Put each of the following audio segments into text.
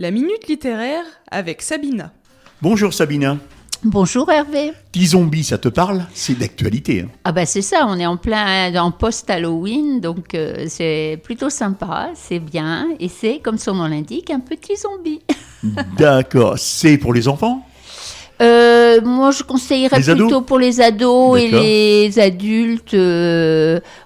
La Minute Littéraire avec Sabina. Bonjour Sabina. Bonjour Hervé. Petit zombie, ça te parle? C'est d'actualité. Ah bah c'est ça, on est en plein en post-Halloween, donc c'est plutôt sympa, c'est bien, et c'est, comme son nom l'indique, un petit zombie. D'accord, c'est pour les enfants? Moi, je conseillerais Les plutôt ados? pour les ados et D'accord. les adultes,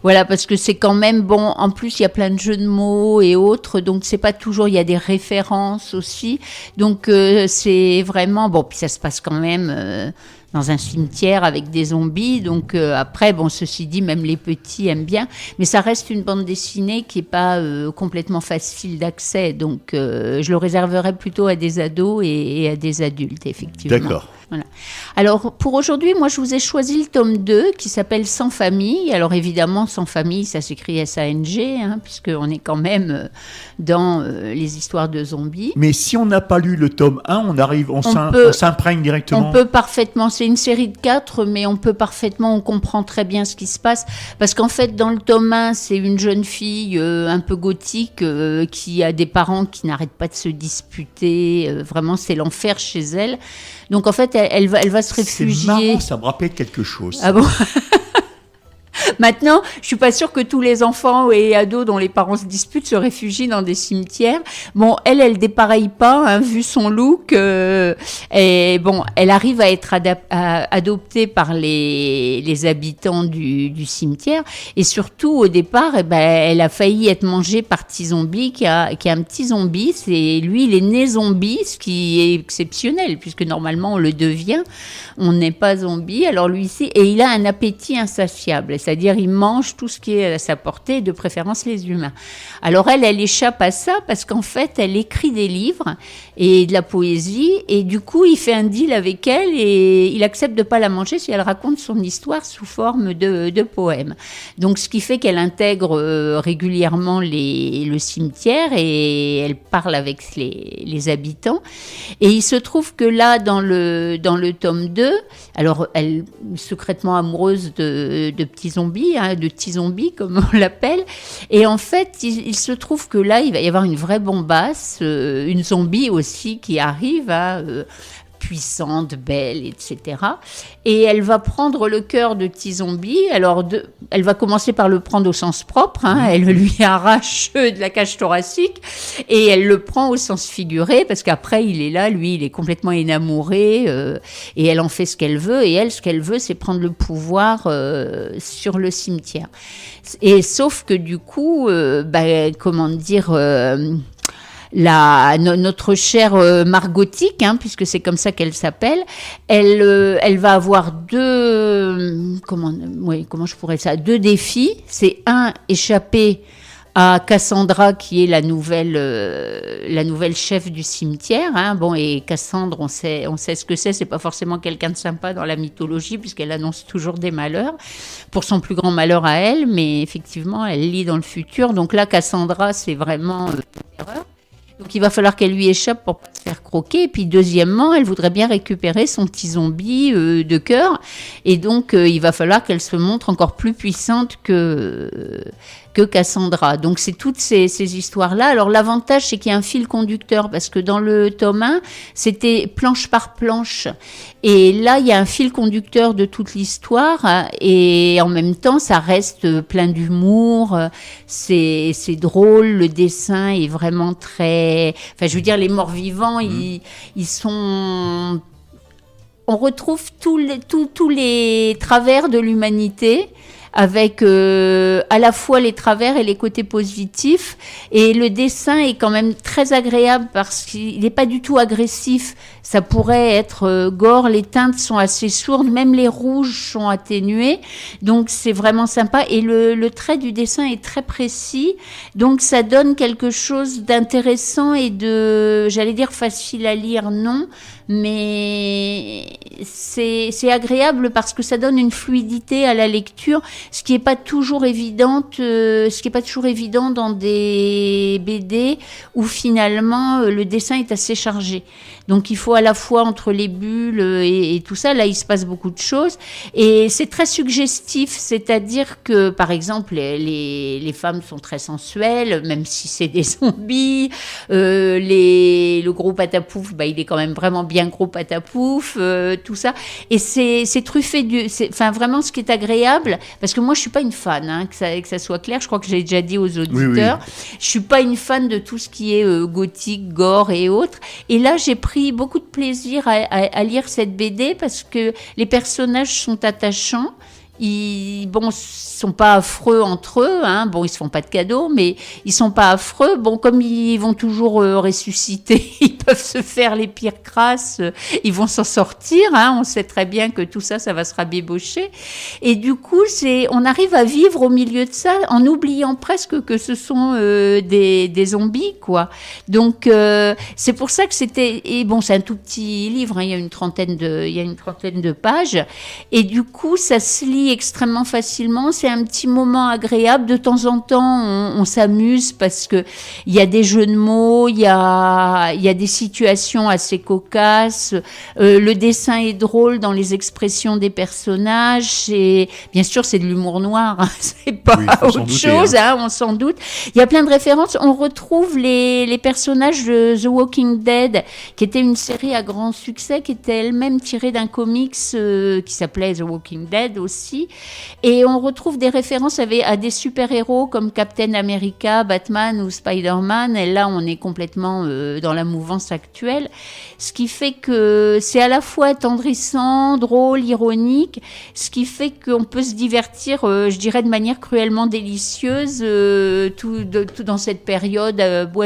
voilà, parce que c'est quand même bon. En plus, il y a plein de jeux de mots et autres, donc c'est pas toujours. Il y a des références aussi, donc c'est vraiment bon. Puis ça se passe quand même dans un cimetière avec des zombies, donc après, bon, ceci dit, même les petits aiment bien, mais ça reste une bande dessinée qui est pas complètement facile d'accès, donc je le réserverais plutôt à des ados et à des adultes, effectivement. D'accord. Voilà. Alors, pour aujourd'hui, moi, je vous ai choisi le tome 2 qui s'appelle Sans famille. Alors, évidemment, Sans famille, ça s'écrit S-A-N-G, puisqu'on est quand même dans les histoires de zombies. Mais si on n'a pas lu le tome 1, on s'imprègne directement. On peut parfaitement, c'est une série de 4, mais on comprend très bien ce qui se passe. Parce qu'en fait, dans le tome 1, c'est une jeune fille un peu gothique qui a des parents qui n'arrêtent pas de se disputer. Vraiment, c'est l'enfer chez elle. Donc en fait, elle va se réfugier. C'est marrant, ça me rappelle quelque chose. Ah bon? Maintenant, je suis pas sûre que tous les enfants et ados dont les parents se disputent se réfugient dans des cimetières. Bon, elle dépareille pas, vu son look. Et bon, elle arrive à être adoptée par les habitants du cimetière. Et surtout, au départ, elle a failli être mangée par petit zombie, qui a un petit zombie. C'est lui, il est né zombie, ce qui est exceptionnel, puisque normalement on le devient. On n'est pas zombie. Alors lui ici, et il a un appétit insatiable. C'est-à-dire, il mange tout ce qui est à sa portée, de préférence les humains. Alors elle échappe à ça parce qu'en fait, elle écrit des livres et de la poésie, et du coup, il fait un deal avec elle et il accepte de ne pas la manger si elle raconte son histoire sous forme de poème. Donc, ce qui fait qu'elle intègre régulièrement le cimetière et elle parle avec les habitants. Et il se trouve que là, dans le tome 2, alors elle est secrètement amoureuse de petits zombies, de petits zombies comme on l'appelle, et en fait il se trouve que là il va y avoir une vraie bombasse, une zombie aussi qui arrive puissante, belle, etc. Et elle va prendre le cœur de petit zombie. Alors, elle va commencer par le prendre au sens propre. Elle lui arrache de la cage thoracique et elle le prend au sens figuré parce qu'après, il est là, lui, il est complètement énamouré et elle en fait ce qu'elle veut. Et elle, ce qu'elle veut, c'est prendre le pouvoir sur le cimetière. Et sauf que du coup, comment dire... notre chère Margotique, puisque c'est comme ça qu'elle s'appelle, elle va avoir deux défis. C'est échapper à Cassandra, qui est la nouvelle chef du cimetière. Bon, et Cassandre, on sait ce que c'est pas forcément quelqu'un de sympa dans la mythologie, puisqu'elle annonce toujours des malheurs, pour son plus grand malheur à elle, mais effectivement, elle lit dans le futur. Donc là, Cassandra, c'est vraiment l'erreur. Donc il va falloir qu'elle lui échappe pour ne pas se faire croquer. Et puis deuxièmement, elle voudrait bien récupérer son petit zombie de cœur. Et donc il va falloir qu'elle se montre encore plus puissante que Cassandra. Donc c'est toutes ces histoires-là. Alors l'avantage, c'est qu'il y a un fil conducteur, parce que dans le tome 1, c'était planche par planche. Et là, il y a un fil conducteur de toute l'histoire, et en même temps, ça reste plein d'humour. C'est drôle, le dessin est vraiment très... Enfin, je veux dire, les morts-vivants, ils sont... On retrouve tous les travers de l'humanité, avec à la fois les travers et les côtés positifs. Et le dessin est quand même très agréable parce qu'il n'est pas du tout agressif. Ça pourrait être gore, les teintes sont assez sourdes, même les rouges sont atténués. Donc c'est vraiment sympa. Et le trait du dessin est très précis. Donc ça donne quelque chose d'intéressant et j'allais dire facile à lire, non, mais c'est agréable parce que ça donne une fluidité à la lecture. ce qui est pas toujours évident dans des BD où finalement le dessin est assez chargé. Donc il faut à la fois entre les bulles et tout ça, là il se passe beaucoup de choses et c'est très suggestif, c'est-à-dire que par exemple les femmes sont très sensuelles, même si c'est des zombies, le gros patapouf, il est quand même vraiment bien gros patapouf, tout ça, et c'est truffé enfin vraiment ce qui est agréable, parce que moi je suis pas une fan, que ça soit clair, je crois que j'ai déjà dit aux auditeurs, oui. Je suis pas une fan de tout ce qui est gothique, gore et autres, et là j'ai pris beaucoup de plaisir à lire cette BD parce que les personnages sont attachants. Ils sont pas affreux entre eux, ils se font pas de cadeaux, mais ils sont pas affreux. Bon, comme ils vont toujours ressusciter, ils peuvent se faire les pires crasses, ils vont s'en sortir. On sait très bien que tout ça, ça va se rabibocher. Et du coup, on arrive à vivre au milieu de ça en oubliant presque que ce sont des zombies, quoi. Donc, c'est pour ça que c'était. Et bon, c'est un tout petit livre. Il y a une trentaine de pages. Et du coup, ça se lit extrêmement facilement, c'est un petit moment agréable, de temps en temps on s'amuse parce que il y a des jeux de mots, il y a des situations assez cocasses, le dessin est drôle dans les expressions des personnages, et bien sûr c'est de l'humour noir, c'est pas autre chose, on s'en doute. Il y a plein de références, on retrouve les personnages de The Walking Dead, qui était une série à grand succès, qui était elle-même tirée d'un comics qui s'appelait The Walking Dead aussi. Et on retrouve des références à des super-héros comme Captain America, Batman ou Spider-Man. Et là, on est complètement dans la mouvance actuelle. Ce qui fait que c'est à la fois attendrissant, drôle, ironique. Ce qui fait qu'on peut se divertir, je dirais, de manière cruellement délicieuse, tout dans cette période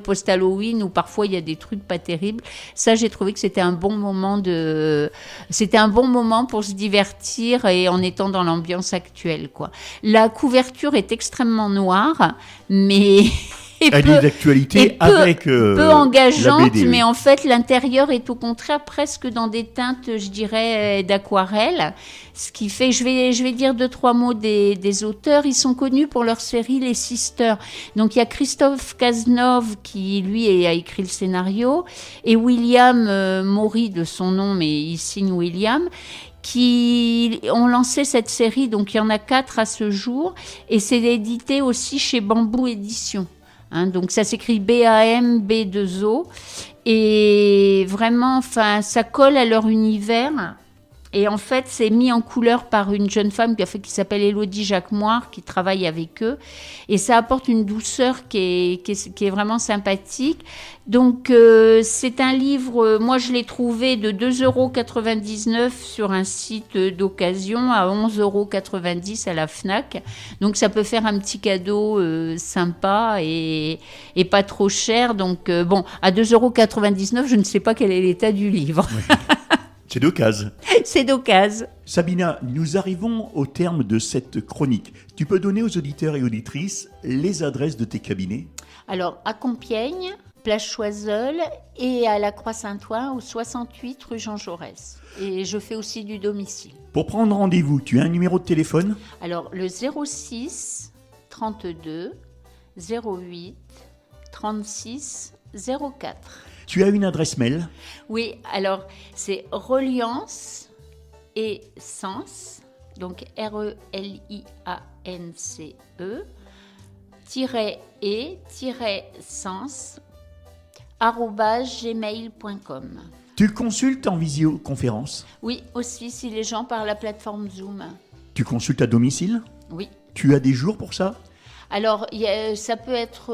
post-Halloween où parfois il y a des trucs pas terribles. Ça, j'ai trouvé que c'était un bon moment pour se divertir et en étant dans l'ambiance actuelle, quoi. La couverture est extrêmement noire, mais elle est d'actualité avec peu engageante, la BD, oui. Mais en fait l'intérieur est au contraire presque dans des teintes, je dirais, d'aquarelle. Ce qui fait, je vais dire 2-3 mots des auteurs. Ils sont connus pour leur série Les Sisters. Donc il y a Christophe Cazenove qui lui a écrit le scénario et William Maury de son nom, mais il signe William, qui ont lancé cette série. Donc il y en a 4 à ce jour et c'est édité aussi chez Bambou Éditions. Donc ça s'écrit BAMB2O et vraiment, enfin, ça colle à leur univers. Et en fait, c'est mis en couleur par une jeune femme qui s'appelle Élodie Jacquemoire, qui travaille avec eux. Et ça apporte une douceur qui est vraiment sympathique. Donc, c'est un livre, moi je l'ai trouvé de 2,99 € sur un site d'occasion à 11,90 € à la Fnac. Donc, ça peut faire un petit cadeau sympa et pas trop cher. Donc, bon, à 2,99 €, je ne sais pas quel est l'état du livre. Oui. C'est d'occasion. C'est d'occasion. Sabina, nous arrivons au terme de cette chronique. Tu peux donner aux auditeurs et auditrices les adresses de tes cabinets ? Alors, à Compiègne, place Choiseul, et à la Croix-Saint-Ouen, au 68 rue Jean Jaurès. Et je fais aussi du domicile. Pour prendre rendez-vous, tu as un numéro de téléphone ? Alors, le 06 32 08 36 04. Tu as une adresse mail ? Oui, alors c'est reliance et sens, donc RELIANCE, _sens, @gmail.com. Tu consultes en visioconférence ? Oui, aussi si les gens par la plateforme Zoom. Tu consultes à domicile ? Oui. Tu as des jours pour ça ? Alors, ça peut être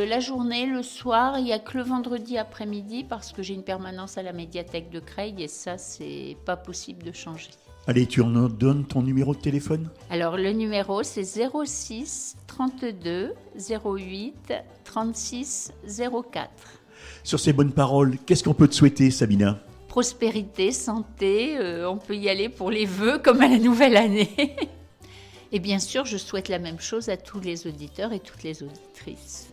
la journée, le soir. Il n'y a que le vendredi après-midi parce que j'ai une permanence à la médiathèque de Creil et ça, c'est pas possible de changer. Allez, tu en donnes ton numéro de téléphone ? Alors, le numéro, c'est 06 32 08 36 04. Sur ces bonnes paroles, qu'est-ce qu'on peut te souhaiter, Sabina ? Prospérité, santé, on peut y aller pour les vœux comme à la nouvelle année. Et bien sûr, je souhaite la même chose à tous les auditeurs et toutes les auditrices.